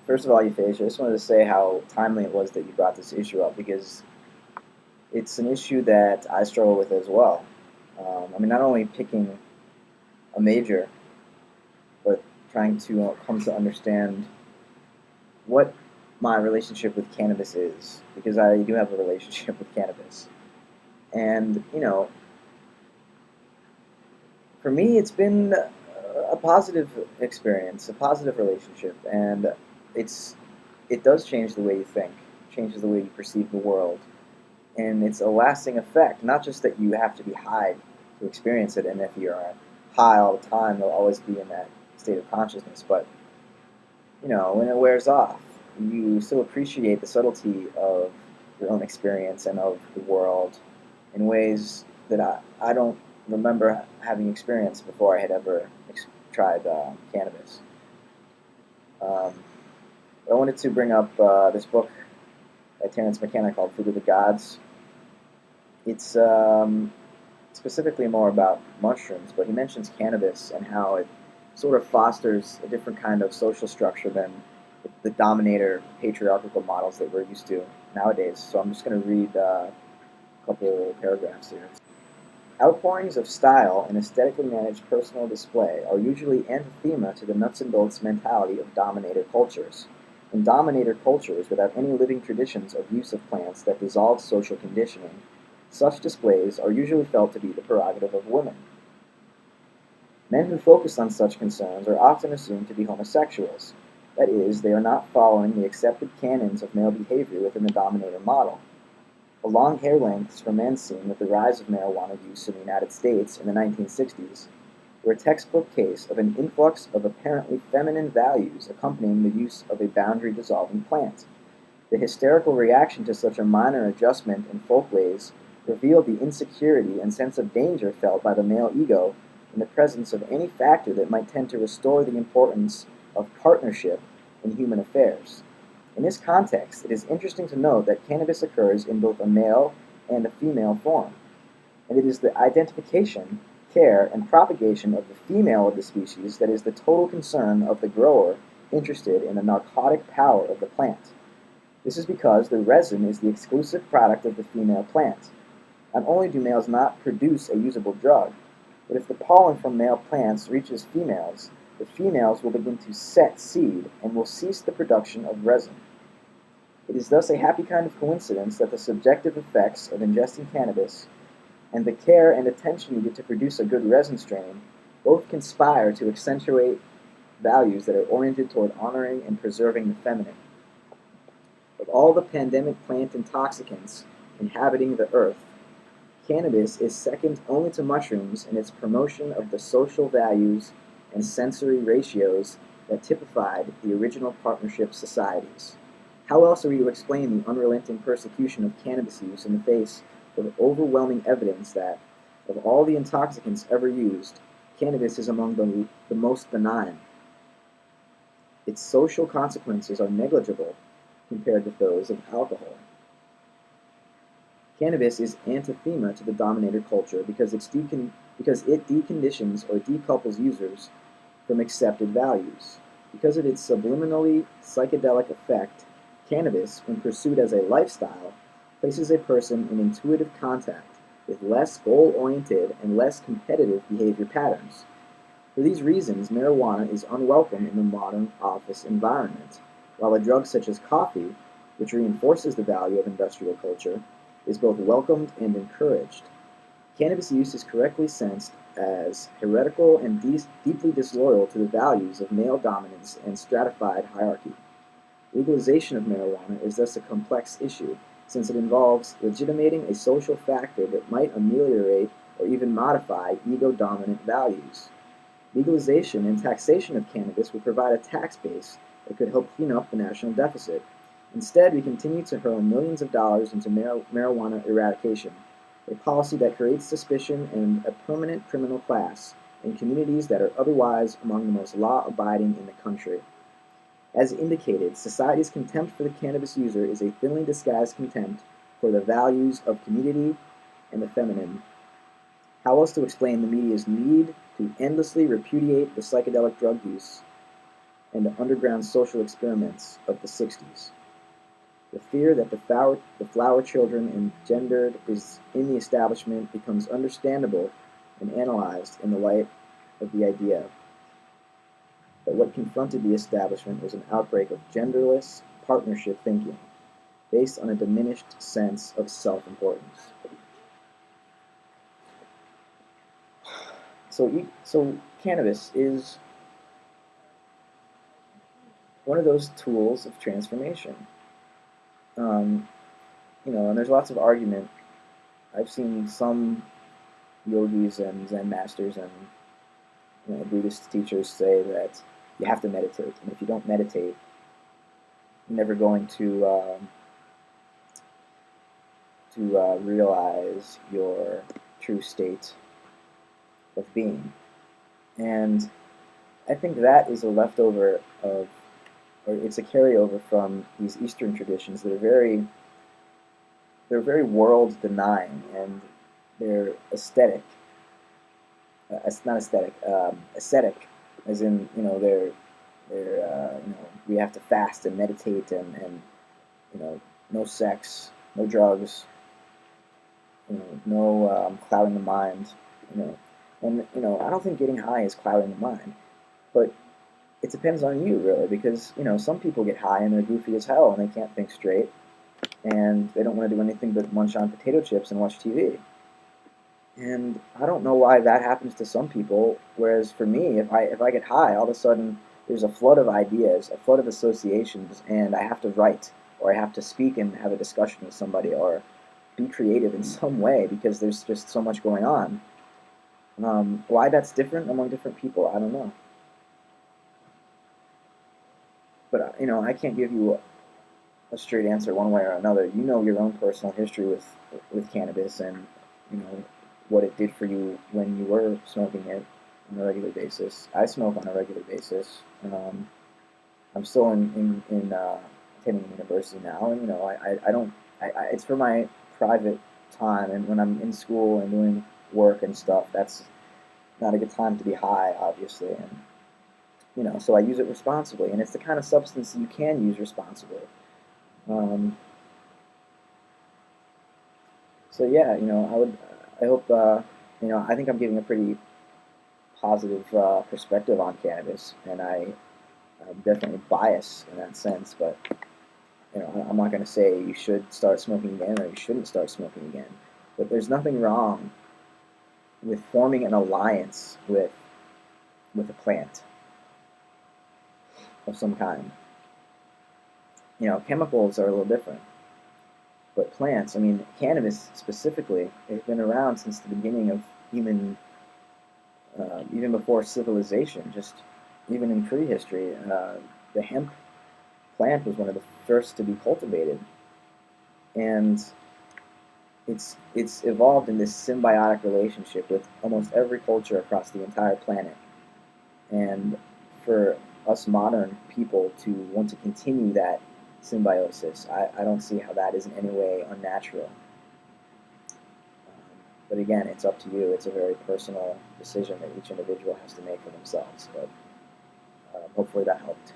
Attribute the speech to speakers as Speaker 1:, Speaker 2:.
Speaker 1: First of all, Euphrasia, I just wanted to say how timely it was that you brought this issue up because it's an issue that I struggle with as well. Not only picking a major, but trying to come to understand what my relationship with cannabis is, because I do have a relationship with cannabis. And, for me, it's been a positive experience, a positive relationship, and it's it does change the way you think, changes the way you perceive the world, and it's a lasting effect. Not just that you have to be high to experience it, and if you're high all the time, you'll always be in that state of consciousness. But when it wears off, you still appreciate the subtlety of your own experience and of the world in ways that I don't remember having experienced before I had ever tried cannabis. Um, I wanted to bring up this book by Terence Mckenna called Food of the Gods. It's specifically more about mushrooms, but he mentions cannabis and how it sort of fosters a different kind of social structure than the dominator patriarchal models that we're used to nowadays. So I'm just going to read a couple paragraphs here. Outpourings of style and aesthetically managed personal display are usually anathema to the nuts and bolts mentality of dominator cultures. In dominator cultures without any living traditions of use of plants that dissolve social conditioning, such displays are usually felt to be the prerogative of women. Men who focus on such concerns are often assumed to be homosexuals. That is, they are not following the accepted canons of male behavior within the dominator model. The long hair lengths for men seen with the rise of marijuana use in the United States in the 1960s were a textbook case of an influx of apparently feminine values accompanying the use of a boundary-dissolving plant. The hysterical reaction to such a minor adjustment in folkways revealed the insecurity and sense of danger felt by the male ego in the presence of any factor that might tend to restore the importance of partnership in human affairs. In this context, it is interesting to note that cannabis occurs in both a male and a female form, and it is the identification, care, and propagation of the female of the species that is the total concern of the grower interested in the narcotic power of the plant. This is because the resin is the exclusive product of the female plant. Not only do males not produce a usable drug, but if the pollen from male plants reaches females, the females will begin to set seed and will cease the production of resin. It is thus a happy kind of coincidence that the subjective effects of ingesting cannabis and the care and attention needed to produce a good resin strain both conspire to accentuate values that are oriented toward honoring and preserving the feminine. Of all the pandemic plant intoxicants inhabiting the earth, cannabis is second only to mushrooms in its promotion of the social values and sensory ratios that typified the original partnership societies. How else are we to explain the unrelenting persecution of cannabis use in the face of overwhelming evidence that, of all the intoxicants ever used, cannabis is among the most benign? Its social consequences are negligible compared with those of alcohol. Cannabis is anathema to the dominator culture because it deconditions or decouples users from accepted values. Because of its subliminally psychedelic effect, cannabis, when pursued as a lifestyle, places a person in intuitive contact with less goal-oriented and less competitive behavior patterns. For these reasons, marijuana is unwelcome in the modern office environment, while a drug such as coffee, which reinforces the value of industrial culture, is both welcomed and encouraged. Cannabis use is correctly sensed as heretical and deeply disloyal to the values of male dominance and stratified hierarchy. Legalization of marijuana is thus a complex issue, since it involves legitimating a social factor that might ameliorate or even modify ego-dominant values. Legalization and taxation of cannabis would provide a tax base that could help clean up the national deficit. Instead, we continue to hurl millions of dollars into marijuana eradication, a policy that creates suspicion and a permanent criminal class in communities that are otherwise among the most law-abiding in the country. As indicated, society's contempt for the cannabis user is a thinly disguised contempt for the values of community and the feminine. How else to explain the media's need to endlessly repudiate the psychedelic drug use and the underground social experiments of the 60s. The fear that the flower children engendered is in the establishment becomes understandable and analyzed in the light of the idea that what confronted the establishment was an outbreak of genderless partnership thinking based on a diminished sense of self-importance. So cannabis is one of those tools of transformation. Um, and there's lots of argument. I've seen some yogis and Zen masters and Buddhist teachers say that you have to meditate, and if you don't meditate, you're never going to realize your true state of being. And I think that is a leftover of, or it's a carryover from these Eastern traditions that are they're very world denying, and they're aesthetic. It's not aesthetic, ascetic, as in we have to fast and meditate and no sex, no drugs, no clouding the mind, and I don't think getting high is clouding the mind, but it depends on you really, because some people get high and they're goofy as hell and they can't think straight and they don't want to do anything but munch on potato chips and watch TV. And I don't know why that happens to some people, whereas for me, if I get high, all of a sudden there's a flood of ideas, a flood of associations, and I have to write, or I have to speak and have a discussion with somebody, or be creative in some way because there's just so much going on. Why that's different among different people, I don't know. But I can't give you a straight answer one way or another. You know your own personal history with cannabis, and you know what it did for you when you were smoking it on a regular basis. I smoke on a regular basis. I'm still in attending university now, and I don't. It's for my private time, and when I'm in school and doing work and stuff, that's not a good time to be high, obviously, and so I use it responsibly, and it's the kind of substance that you can use responsibly. Um, so yeah, I hope, I think I'm giving a pretty positive perspective on cannabis, and I'm definitely biased in that sense, but I'm not going to say you should start smoking again or you shouldn't start smoking again. But there's nothing wrong with forming an alliance with a plant of some kind. Chemicals are a little different, but plants, I mean, cannabis specifically, has been around since the beginning of human, even before civilization, just even in prehistory. The hemp plant was one of the first to be cultivated, and it's evolved in this symbiotic relationship with almost every culture across the entire planet. And for us modern people to want to continue that symbiosis, I don't see how that is in any way unnatural. But again, it's up to you. It's a very personal decision that each individual has to make for themselves. But hopefully that helped.